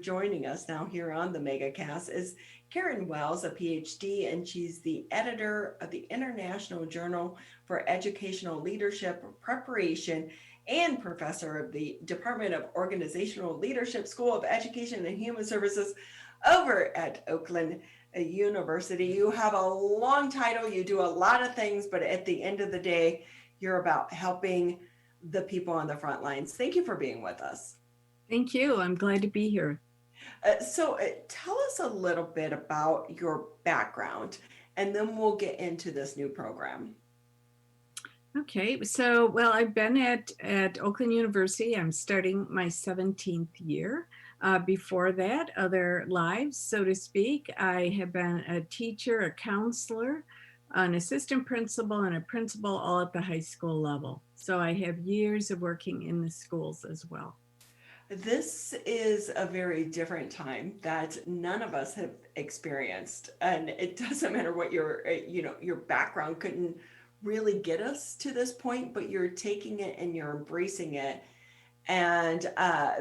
Joining us now here on the MegaCast is Caryn Wells, a Ph.D., and she's the editor of the International Journal for Educational Leadership Preparation and professor of the Department of Organizational Leadership School of Education and Human Services over at Oakland University. You have a long title, you do a lot of things, but at the end of the day, you're about helping the people on the front lines. Thank you for being with us. Thank you. I'm glad to be here. Tell us a little bit about your background, and then we'll get into this new program. Okay, well, I've been at Oakland University. I'm starting my 17th year. Before that, other lives, so to speak, I have been a teacher, a counselor, an assistant principal, and a principal all at the high school level. So I have years of working in the schools as well. This is a very different time that none of us have experienced, and it doesn't matter what your background couldn't really get us to this point, but you're taking it and you're embracing it. And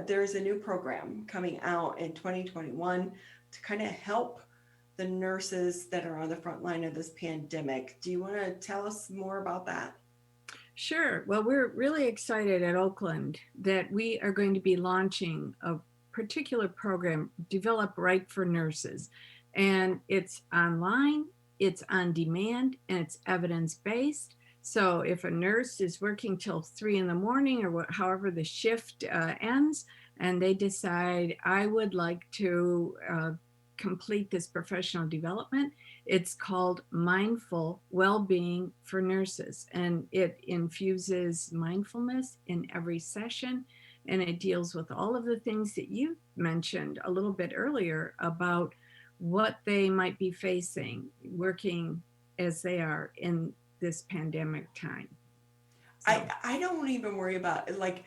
there's a new program coming out in 2021 to kind of help the nurses that are on the front line of this pandemic. Do you want to tell us more about that? Sure. Well, we're really excited at Oakland that we are going to be launching a particular program developed right for nurses. And it's online, it's on demand, and it's evidence-based. So if a nurse is working till 3 in the morning or however the shift ends, and they decide, I would like to complete this professional development, it's called Mindful WellBeing for Nurses, and it infuses mindfulness in every session, and it deals with all of the things that you mentioned a little bit earlier about what they might be facing working as they are in this pandemic time. So. I don't even worry about it.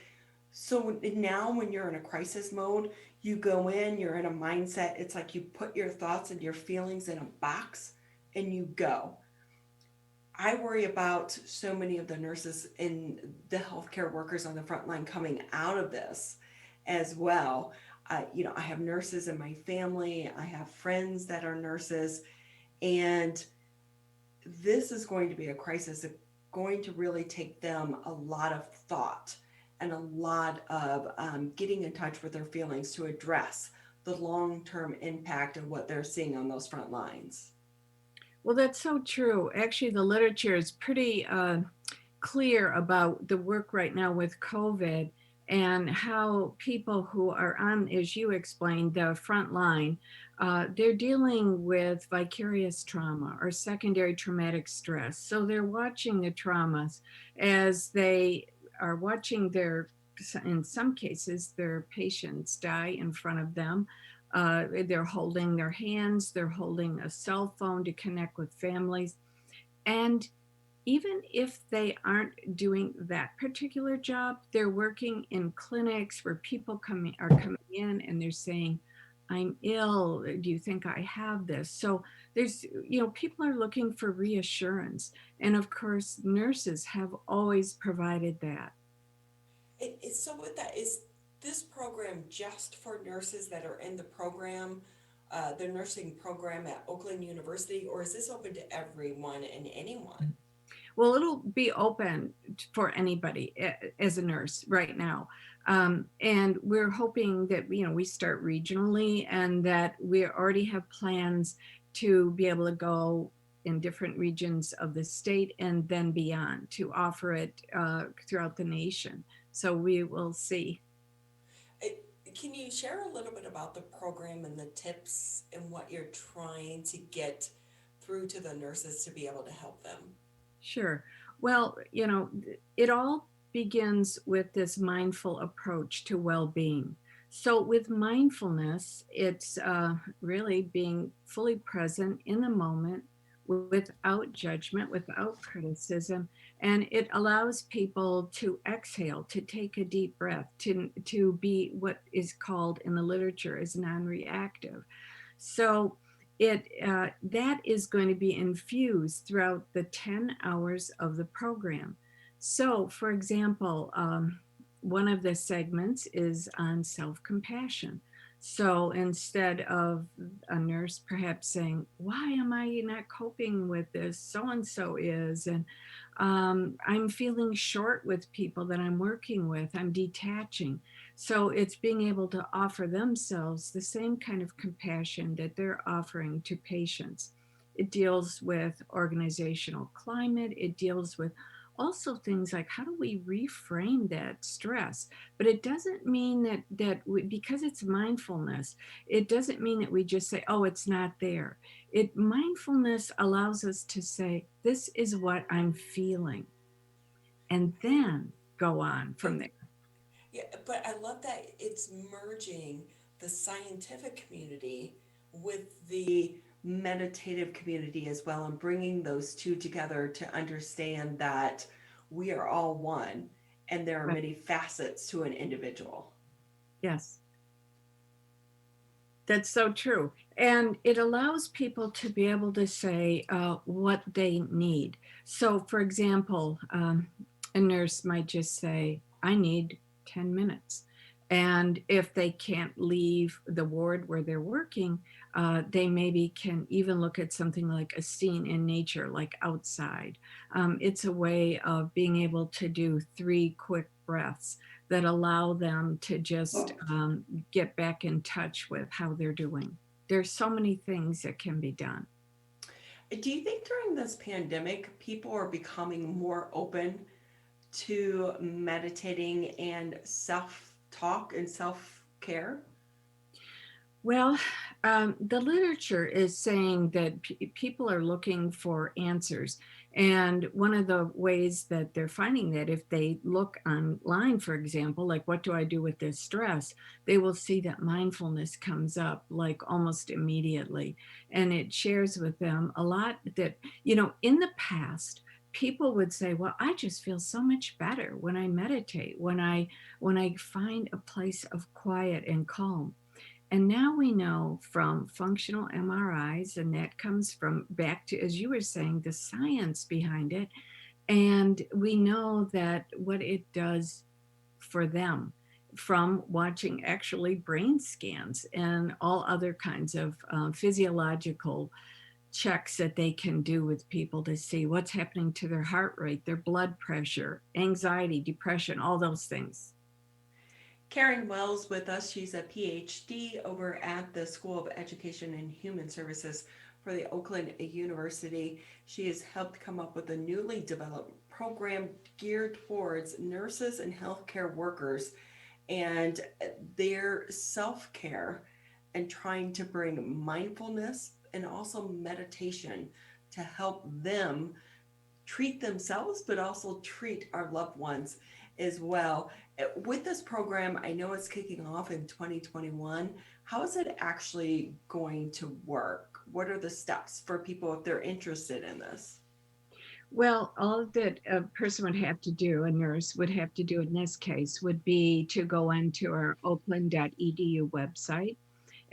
So now when you're in a crisis mode, you go in, you're in a mindset. It's like you put your thoughts and your feelings in a box and you go. I worry about so many of the nurses and the healthcare workers on the front line coming out of this as well. I have nurses in my family. I have friends that are nurses, and this is going to be a crisis. It's going to really take them a lot of thought and a lot of getting in touch with their feelings to address the long-term impact of what they're seeing on those front lines. Well, that's so true. Actually, the literature is pretty clear about the work right now with COVID and how people who are on, as you explained, the front line, they're dealing with vicarious trauma or secondary traumatic stress. So they're watching the traumas as they are watching in some cases, their patients die in front of them. They're holding their hands, they're holding a cell phone to connect with families. And even if they aren't doing that particular job, they're working in clinics where people are coming in and they're saying, I'm ill. Do you think I have this? So there's, people are looking for reassurance. And of course, nurses have always provided that. So with that, is this program just for nurses that are in the program, the nursing program at Oakland University, or is this open to everyone and anyone? Well, it'll be open for anybody as a nurse right now. And we're hoping that, we start regionally and that we already have plans to be able to go in different regions of the state and then beyond to offer it throughout the nation. So we will see. Can you share a little bit about the program and the tips and what you're trying to get through to the nurses to be able to help them? Sure. Well, it all begins with this mindful approach to well-being. So with mindfulness, it's really being fully present in the moment without judgment, without criticism, and it allows people to exhale, to take a deep breath, to be what is called in the literature as non-reactive. So that is going to be infused throughout the 10 hours of the program. So, for example, one of the segments is on self-compassion. So instead of a nurse perhaps saying, why am I not coping with this? So and so is. And I'm feeling short with people that I'm working with. I'm detaching. So it's being able to offer themselves the same kind of compassion that they're offering to patients. It deals with organizational climate. It deals with also things like how do we reframe that stress? But it doesn't mean because it's mindfulness, it doesn't mean that we just say, oh, it's not there. It Mindfulness allows us to say, this is what I'm feeling, and then go on from there. Yeah, but I love that it's merging the scientific community with the meditative community as well, and bringing those two together to understand that we are all one and there are Right. many facets to an individual. Yes, that's so true. And it allows people to be able to say what they need. So, for example, a nurse might just say, I need 10 minutes. And if they can't leave the ward where they're working, they maybe can even look at something like a scene in nature, like outside. It's a way of being able to do 3 quick breaths that allow them to just get back in touch with how they're doing. There's so many things that can be done. Do you think during this pandemic, people are becoming more open to meditating and self talk and self care? Well, the literature is saying that people are looking for answers. And one of the ways that they're finding that, if they look online, for example, like what do I do with this stress, they will see that mindfulness comes up like almost immediately. And it shares with them a lot that, in the past, people would say, well, I just feel so much better when I meditate, when I find a place of quiet and calm. And now we know from functional MRIs, and that comes from back to, as you were saying, the science behind it. And we know that what it does for them from watching actually brain scans and all other kinds of physiological checks that they can do with people to see what's happening to their heart rate, their blood pressure, anxiety, depression, all those things. Caryn Wells with us. She's a Ph.D. over at the School of Education and Human Services for the Oakland University. She has helped come up with a newly developed program geared towards nurses and healthcare workers and their self care, and trying to bring mindfulness and also meditation to help them treat themselves, but also treat our loved ones as well. With this program, I know it's kicking off in 2021. How is it actually going to work? What are the steps for people if they're interested in this? Well, all that a person would have to do, a nurse would have to do in this case, would be to go onto our oakland.edu website.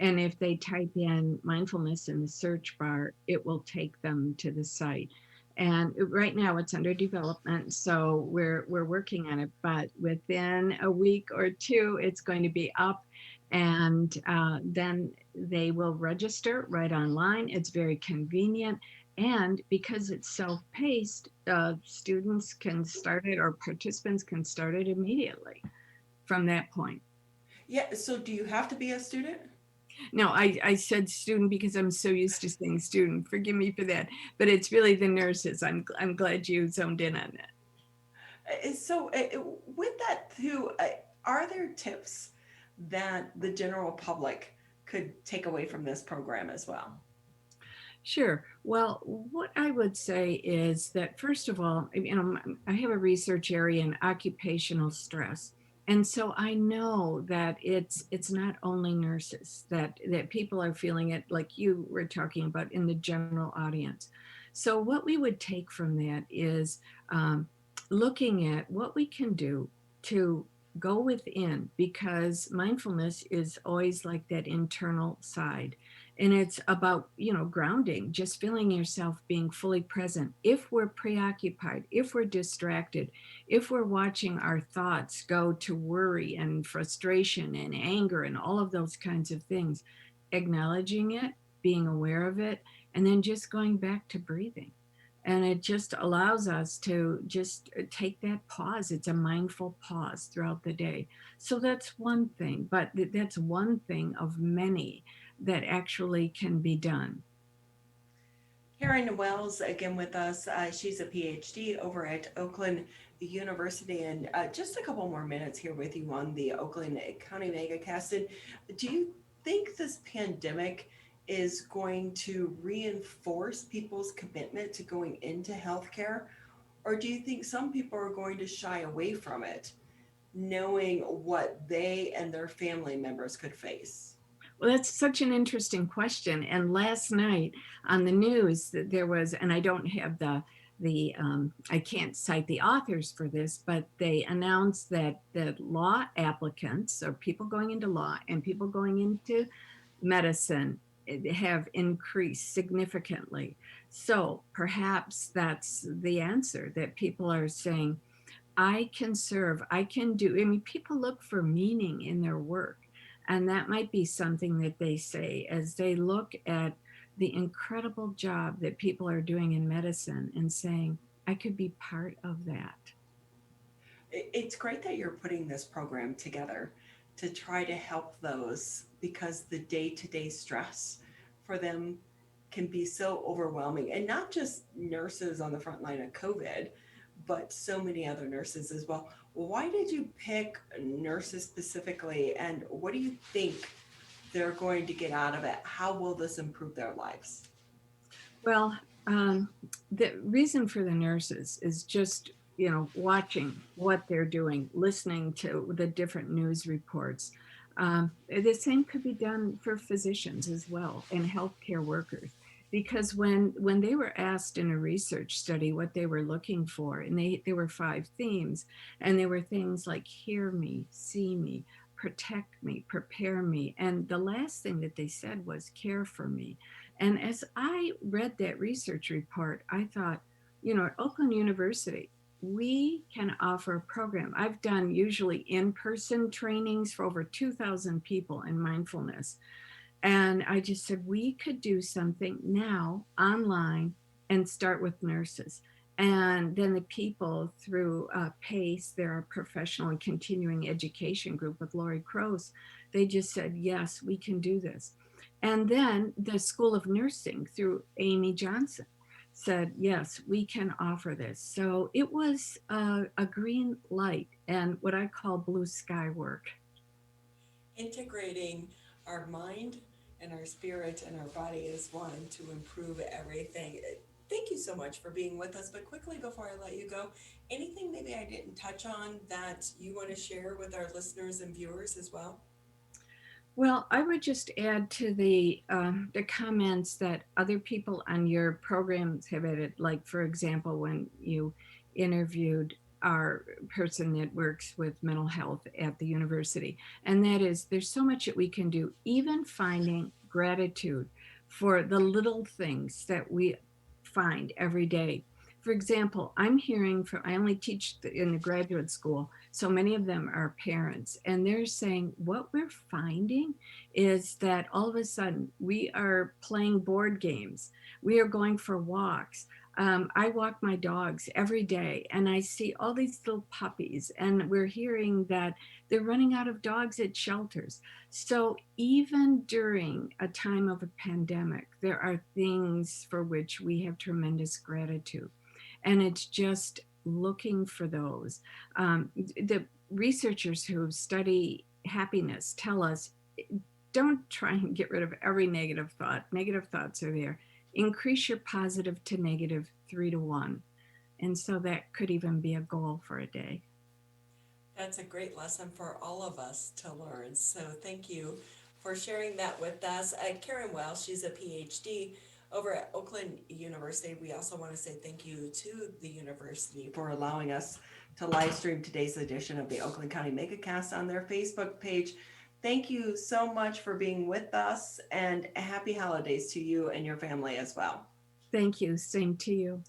And if they type in mindfulness in the search bar, it will take them to the site. And right now it's under development, so we're working on it. But within a week or two, it's going to be up, and then they will register right online. It's very convenient, and because it's self-paced, students can start it, or participants can start it immediately from that point. Yeah, so do you have to be a student? No, I said student because I'm so used to saying student. Forgive me for that. But it's really the nurses. I'm glad you zoned in on that. With that too, are there tips that the general public could take away from this program as well? Sure. Well, what I would say is that first of all, I have a research area in occupational stress. And so I know that it's not only nurses that people are feeling it, like you were talking about, in the general audience. So what we would take from that is looking at what we can do to go within, because mindfulness is always like that internal side. And it's about, grounding, just feeling yourself being fully present. If we're preoccupied, if we're distracted, if we're watching our thoughts go to worry and frustration and anger and all of those kinds of things, acknowledging it, being aware of it, and then just going back to breathing. And it just allows us to just take that pause. It's a mindful pause throughout the day. So that's one thing, but that's one thing of many that actually can be done. Caryn Wells, again with us. She's a PhD over at Oakland University, and just a couple more minutes here with you on the Oakland County Megacast. And do you think this pandemic is going to reinforce people's commitment to going into healthcare, or do you think some people are going to shy away from it, knowing what they and their family members could face? Well, that's such an interesting question. And last night on the news, that there was, and I don't have the I can't cite the authors for this, but they announced that the law applicants, or people going into law and people going into medicine, have increased significantly. So perhaps that's the answer, that people are saying, I can serve, I can do. I mean, people look for meaning in their work. And that might be something that they say as they look at the incredible job that people are doing in medicine and saying, I could be part of that. It's great that you're putting this program together to try to help those, because the day to day stress for them can be so overwhelming. And not just nurses on the front line of COVID, but so many other nurses as well. Why did you pick nurses specifically? And what do you think they're going to get out of it? How will this improve their lives? Well, the reason for the nurses is just, watching what they're doing, listening to the different news reports. The same could be done for physicians as well and healthcare workers, because when they were asked in a research study what they were looking for, and there were 5 themes, and there were things like hear me, see me, protect me, prepare me, and the last thing that they said was care for me. And as I read that research report, I thought, at Oakland University, we can offer a program. I've done usually in-person trainings for over 2,000 people in mindfulness. And I just said, we could do something now online and start with nurses. And then the people through PACE, their professional and continuing education group with Lori Kroos, they just said, yes, we can do this. And then the School of Nursing through Amy Johnson said, yes, we can offer this. So it was a green light and what I call blue sky work. Integrating our mind and our spirit and our body as one to improve everything. Thank you so much for being with us. But quickly, before I let you go, anything maybe I didn't touch on that you want to share with our listeners and viewers as well? Well, I would just add to the comments that other people on your programs have added. Like, for example, when you interviewed our person that works with mental health at the university, and that is, there's so much that we can do, even finding gratitude for the little things that we find every day. For example, I only teach in the graduate school, so many of them are parents, and they're saying what we're finding is that all of a sudden we are playing board games, we are going for walks. I walk my dogs every day and I see all these little puppies, and we're hearing that they're running out of dogs at shelters. So even during a time of a pandemic, there are things for which we have tremendous gratitude. And it's just looking for those. The researchers who study happiness tell us, don't try and get rid of every negative thought. Negative thoughts are there. Increase your positive to negative 3 to 1. And so that could even be a goal for a day. That's a great lesson for all of us to learn. So thank you for sharing that with us. Caryn Wells, she's a PhD over at Oakland University, we also want to say thank you to the university for allowing us to live stream today's edition of the Oakland County MegaCast on their Facebook page. Thank you so much for being with us, and happy holidays to you and your family as well. Thank you. Same to you.